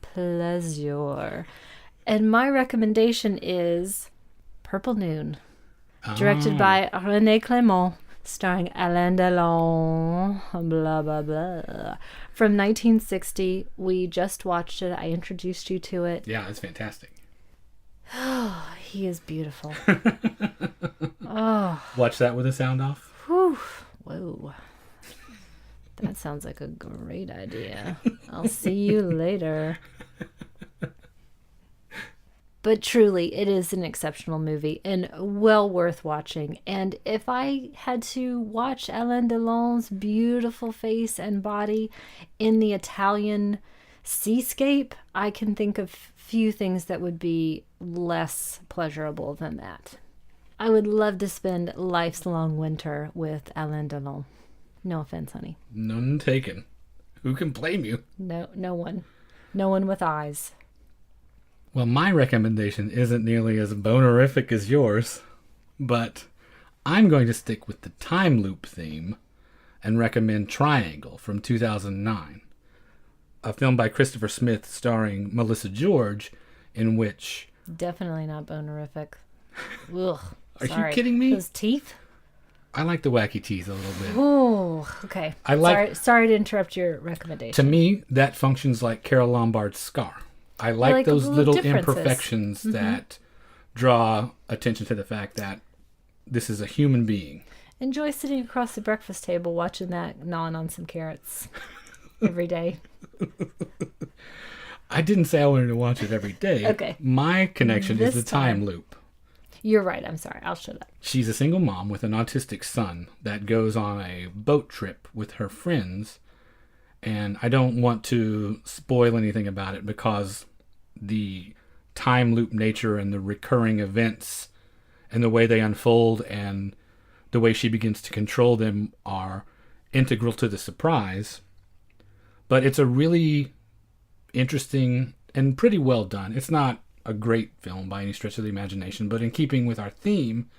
pleasure. And my recommendation is Purple Noon, directed by René Clément, starring Alain Delon, blah, blah, blah. From 1960. We just watched it. I introduced you to it. Yeah, it's fantastic. Oh, he is beautiful. Watch that with the sound off? Whew. Whoa. That sounds like a great idea. I'll see you later. But truly, it is an exceptional movie and well worth watching. And if I had to watch Alain Delon's beautiful face and body in the Italian seascape, I can think of few things that would be less pleasurable than that. I would love to spend life's long winter with Alain Delon. No offense, honey. None taken. Who can blame you? No one. No one with eyes. Well, my recommendation isn't nearly as bonerific as yours, but I'm going to stick with the time loop theme and recommend Triangle from 2009, a film by Christopher Smith starring Melissa George, in which... Definitely not bonerific. Ugh. Are you kidding me? Those teeth? I like the wacky teeth a little bit. Oh, okay. Sorry to interrupt your recommendation. To me, that functions like Carole Lombard's scar. I like those little imperfections that draw attention to the fact that this is a human being. Enjoy sitting across the breakfast table watching that gnawing on some carrots every day. I didn't say I wanted to watch it every day. Okay. My connection is the time loop. You're right. I'm sorry. I'll shut up. She's a single mom with an autistic son that goes on a boat trip with her friends. And I don't want to spoil anything about it because the time loop nature and the recurring events and the way they unfold and the way she begins to control them are integral to the surprise. But it's a really interesting and pretty well done. It's not a great film by any stretch of the imagination, but in keeping with our theme,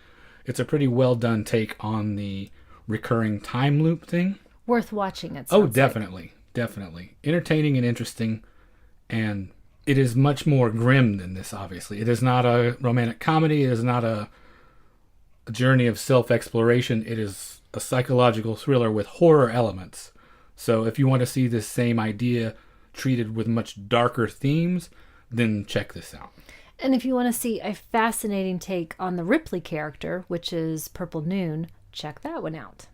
it's a pretty well done take on the recurring time loop thing. Worth watching it. Oh, definitely. Definitely. Entertaining and interesting, and it is much more grim than this, obviously. It is not a romantic comedy. It is not a journey of self-exploration. It is a psychological thriller with horror elements. So if you want to see this same idea treated with much darker themes, then check this out. And if you want to see a fascinating take on the Ripley character, which is Purple Noon, check that one out.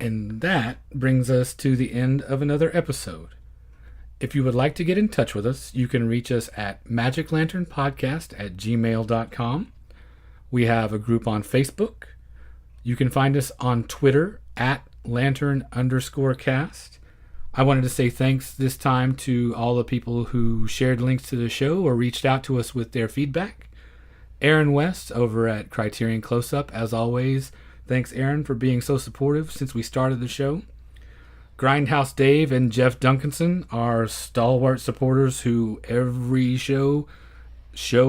And that brings us to the end of another episode. If you would like to get in touch with us, you can reach us at magiclanternpodcast@gmail.com. We have a group on Facebook. You can find us on Twitter at lantern_cast. I wanted to say thanks this time to all the people who shared links to the show or reached out to us with their feedback. Aaron West over at Criterion Close-Up, as always. Thanks, Aaron, for being so supportive since we started the show. Grindhouse Dave and Jeff Duncanson are stalwart supporters who every show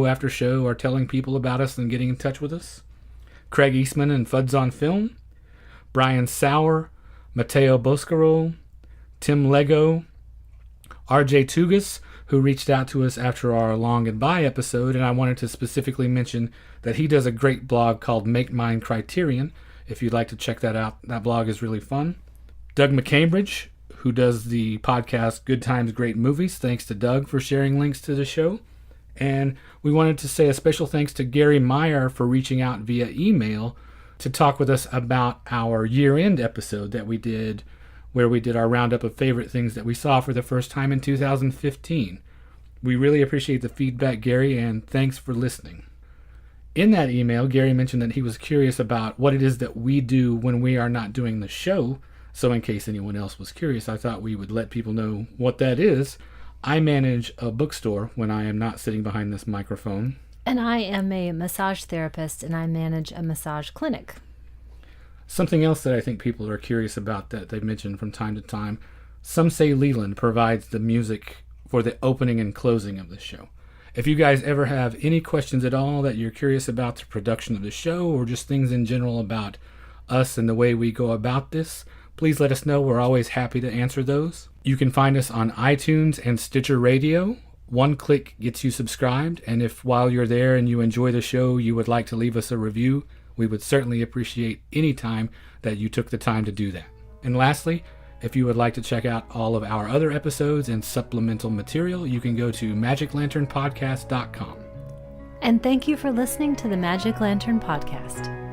after show, are telling people about us and getting in touch with us. Craig Eastman and Fuds on Film. Brian Sauer, Matteo Boscaro, Tim Lego, RJ Tugas, who reached out to us after our Long Goodbye episode, and I wanted to specifically mention that he does a great blog called Make Mine Criterion. If you'd like to check that out, that blog is really fun. Doug McCambridge, who does the podcast Good Times, Great Movies. Thanks to Doug for sharing links to the show. And we wanted to say a special thanks to Gary Meyer for reaching out via email to talk with us about our year-end episode that we did, where we did our roundup of favorite things that we saw for the first time in 2015. We really appreciate the feedback, Gary, and thanks for listening. In that email, Gary mentioned that he was curious about what it is that we do when we are not doing the show. So in case anyone else was curious, I thought we would let people know what that is. I manage a bookstore when I am not sitting behind this microphone. And I am a massage therapist, and I manage a massage clinic. Something else that I think people are curious about that they mention from time to time, Some Say Leland provides the music for the opening and closing of the show. If you guys ever have any questions at all that you're curious about the production of the show or just things in general about us and the way we go about this, please let us know. We're always happy to answer those. You can find us on iTunes and Stitcher Radio. One click gets you subscribed, and if while you're there and you enjoy the show you would like to leave us a review, we would certainly appreciate any time that you took the time to do that. And lastly, if you would like to check out all of our other episodes and supplemental material, you can go to magiclanternpodcast.com. And thank you for listening to the Magic Lantern Podcast.